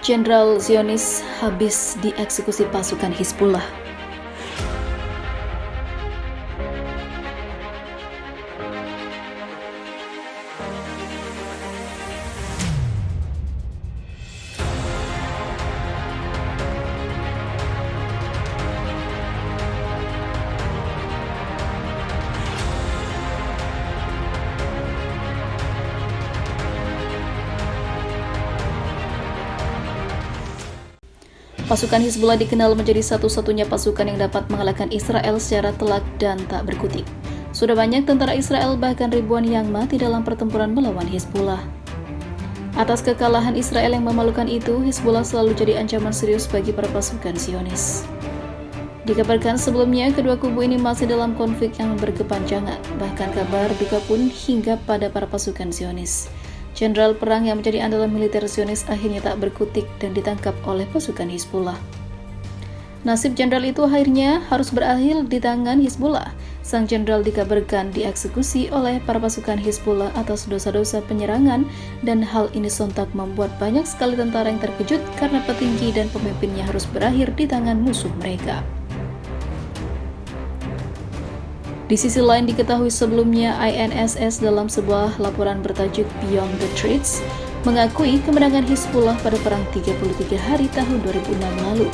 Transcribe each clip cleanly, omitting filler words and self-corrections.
Jenderal Zionis habis dieksekusi pasukan Hizbullah. Pasukan Hizbullah dikenal menjadi satu-satunya pasukan yang dapat mengalahkan Israel secara telak dan tak berkutik. Sudah banyak tentara Israel bahkan ribuan yang mati dalam pertempuran melawan Hizbullah. Atas kekalahan Israel yang memalukan itu, Hizbullah selalu jadi ancaman serius bagi para pasukan Zionis. Dikabarkan sebelumnya kedua kubu ini masih dalam konflik yang berkepanjangan, bahkan kabar duka pun hingga pada para pasukan Zionis. Jenderal perang yang menjadi andalan militer Zionis akhirnya tak berkutik dan ditangkap oleh pasukan Hizbullah. Nasib jenderal itu akhirnya harus berakhir di tangan Hizbullah. Sang jenderal dikabarkan dieksekusi oleh para pasukan Hizbullah atas dosa-dosa penyerangan, dan hal ini sontak membuat banyak sekali tentara yang terkejut karena petinggi dan pemimpinnya harus berakhir di tangan musuh mereka. Di sisi lain diketahui sebelumnya INSS dalam sebuah laporan bertajuk Beyond the Threats mengakui kemenangan Hizbullah pada perang 33 hari tahun 2006 lalu.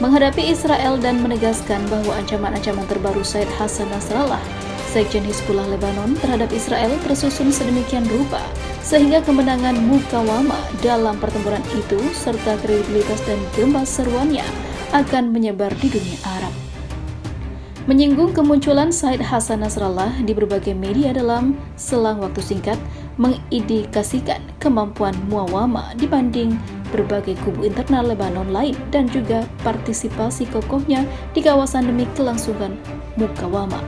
Menghadapi Israel dan menegaskan bahwa ancaman-ancaman terbaru Said Hassan Nasrallah, Sekjen Hizbullah Lebanon terhadap Israel tersusun sedemikian rupa sehingga kemenangan mukawamah dalam pertempuran itu serta kredibilitas dan gema seruannya akan menyebar di dunia Arab. Menyinggung kemunculan Said Hassan Nasrallah di berbagai media dalam selang waktu singkat mengindikasikan kemampuan muawamah dibanding berbagai kubu internal Lebanon lain dan juga partisipasi kokohnya di kawasan demi kelangsungan mukawamah.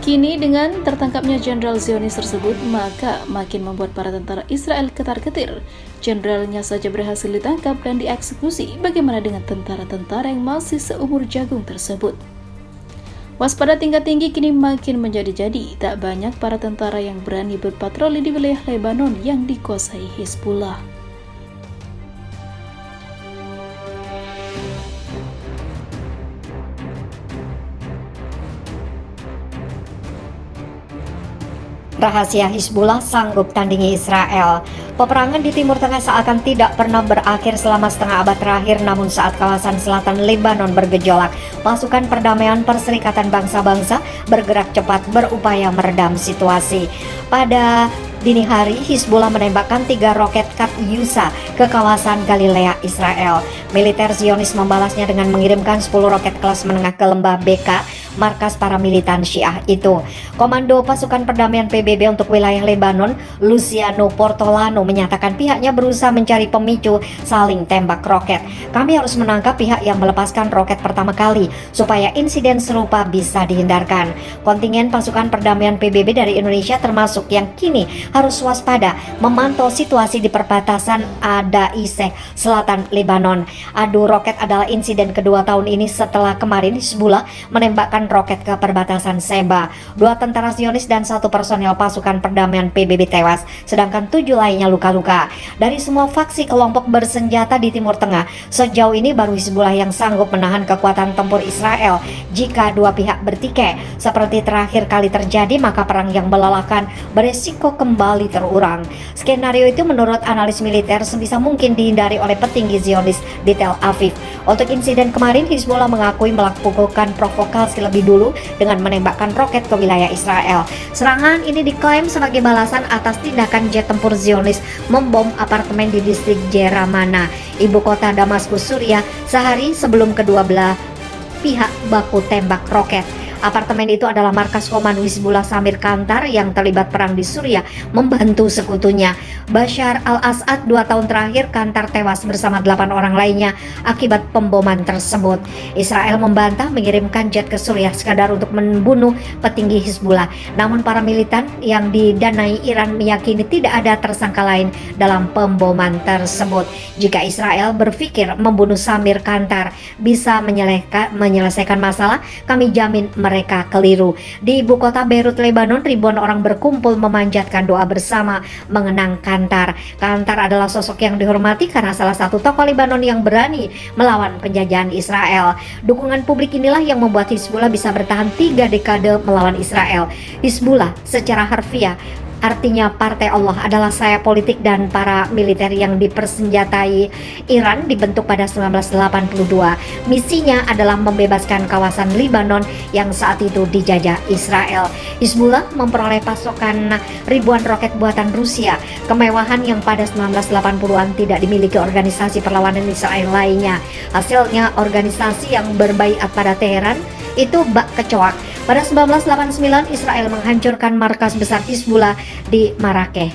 Kini dengan tertangkapnya Jenderal Zionis tersebut, maka makin membuat para tentara Israel ketar-ketir. Jenderalnya saja berhasil ditangkap dan dieksekusi, bagaimana dengan tentara-tentara yang masih seumur jagung tersebut? Waspada tingkat tinggi kini makin menjadi-jadi. Tak banyak para tentara yang berani berpatroli di wilayah Lebanon yang dikuasai Hizbullah. Rahasia Hizbullah sanggup tandingi Israel. Peperangan di Timur Tengah seakan tidak pernah berakhir selama setengah abad terakhir, namun saat kawasan selatan Lebanon bergejolak, pasukan perdamaian Perserikatan Bangsa-Bangsa bergerak cepat berupaya meredam situasi. Pada dini hari, Hizbullah menembakkan 3 roket Katyusha ke kawasan Galilea, Israel. Militer Zionis membalasnya dengan mengirimkan 10 roket kelas menengah ke lembah Beka, markas para militan Syiah itu. Komando Pasukan Perdamaian PBB untuk wilayah Lebanon, Luciano Portolano, menyatakan pihaknya berusaha mencari pemicu saling tembak roket. Kami harus menangkap pihak yang melepaskan roket pertama kali supaya insiden serupa bisa dihindarkan. Kontingen Pasukan Perdamaian PBB dari Indonesia termasuk yang kini harus waspada memantau situasi di perbatasan Adaiseh, selatan Lebanon. Adu roket adalah insiden kedua tahun ini setelah kemarin Hizbullah menembakkan roket ke perbatasan Sheba. 2 tentara Zionis dan 1 personel Pasukan Perdamaian PBB tewas, sedangkan 7 lainnya luka-luka. Dari semua faksi kelompok bersenjata di Timur Tengah, sejauh ini baru Hizbullah yang sanggup menahan kekuatan tempur Israel. Jika dua pihak bertikai seperti terakhir kali terjadi, maka perang yang melelahkan beresiko kembali terulang. Skenario itu menurut analis militer sebisa mungkin dihindari oleh petinggi Zionis di Tel Aviv. Untuk insiden kemarin, Hizbullah mengakui melakukan provokasi lebih dulu dengan menembakkan roket ke wilayah Israel. Serangan ini diklaim sebagai balasan atas tindakan jet tempur Zionis membom apartemen di distrik Jeramana, ibu kota Damaskus, Suriah, sehari sebelum kedua belah pihak baku tembak roket. Apartemen itu adalah markas komando Hizbullah Samir Kantar yang terlibat perang di Suriah membantu sekutunya. Bashar al-Assad 2 tahun terakhir Kantar tewas bersama 8 orang lainnya akibat pemboman tersebut. Israel membantah mengirimkan jet ke Suriah sekadar untuk membunuh petinggi Hizbullah. Namun para militan yang didanai Iran meyakini tidak ada tersangka lain dalam pemboman tersebut. Jika Israel berpikir membunuh Samir Kantar bisa menyelesaikan masalah, kami jamin mereka keliru. Di ibu kota Beirut, Lebanon, ribuan orang berkumpul memanjatkan doa bersama mengenang Kantar. Kantar adalah sosok yang dihormati karena salah satu tokoh Lebanon yang berani melawan penjajahan Israel. Dukungan publik inilah yang membuat Hizbullah bisa bertahan 3 dekade melawan Israel. Hizbullah secara harfiah artinya Partai Allah adalah sayap politik dan para militer yang dipersenjatai Iran dibentuk pada 1982. Misinya adalah membebaskan kawasan Lebanon yang saat itu dijajah Israel. Hizbullah memperoleh pasokan ribuan roket buatan Rusia, kemewahan yang pada 1980-an tidak dimiliki organisasi perlawanan Israel lainnya. Hasilnya organisasi yang berbaiat pada Teheran itu bak kecoak. Pada 1989 Israel menghancurkan markas besar Hizbullah di Marrakech.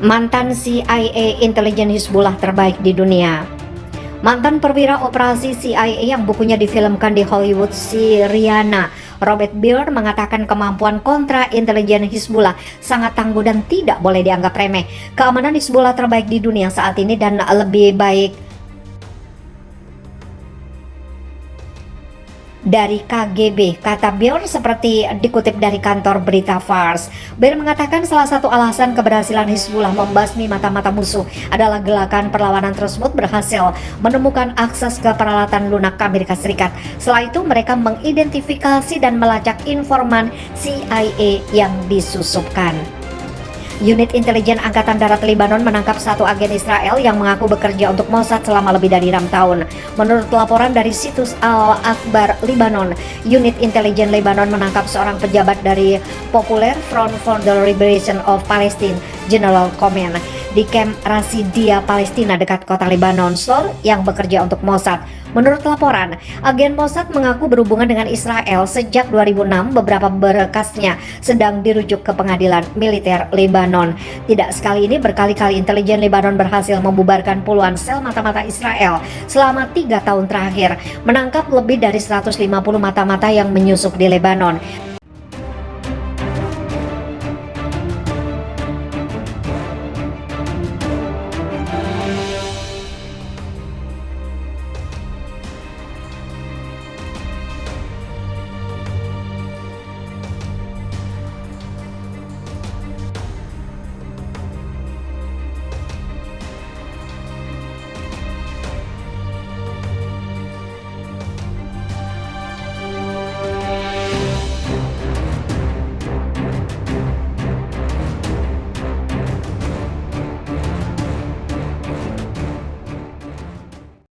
Mantan CIA intelijen Hizbullah terbaik di dunia. Mantan perwira operasi CIA yang bukunya difilmkan di Hollywood, Syriana Robert Beer mengatakan kemampuan kontra intelijen Hizbullah sangat tangguh dan tidak boleh dianggap remeh. Keamanan Hizbullah terbaik di dunia saat ini dan lebih baik dari KGB, kata Beer seperti dikutip dari kantor berita Fars. Beer mengatakan salah satu alasan keberhasilan Hizbullah membasmi mata-mata musuh adalah gerakan perlawanan tersebut berhasil menemukan akses ke peralatan lunak Amerika Serikat. Setelah itu mereka mengidentifikasi dan melacak informan CIA yang disusupkan. Unit intelijen Angkatan Darat Lebanon menangkap satu agen Israel yang mengaku bekerja untuk Mossad selama lebih dari 6 tahun. Menurut laporan dari situs Al-Akhbar Lebanon, unit intelijen Lebanon menangkap seorang pejabat dari Popular Front for the Liberation of Palestine, General Command, di Camp Rasidia, Palestina dekat kota Lebanon Sur yang bekerja untuk Mossad. Menurut laporan, agen Mossad mengaku berhubungan dengan Israel sejak 2006. Beberapa berkasnya sedang dirujuk ke pengadilan militer Lebanon. Tidak sekali ini, berkali-kali intelijen Lebanon berhasil membubarkan puluhan sel mata-mata Israel selama 3 tahun terakhir, menangkap lebih dari 150 mata-mata yang menyusup di Lebanon.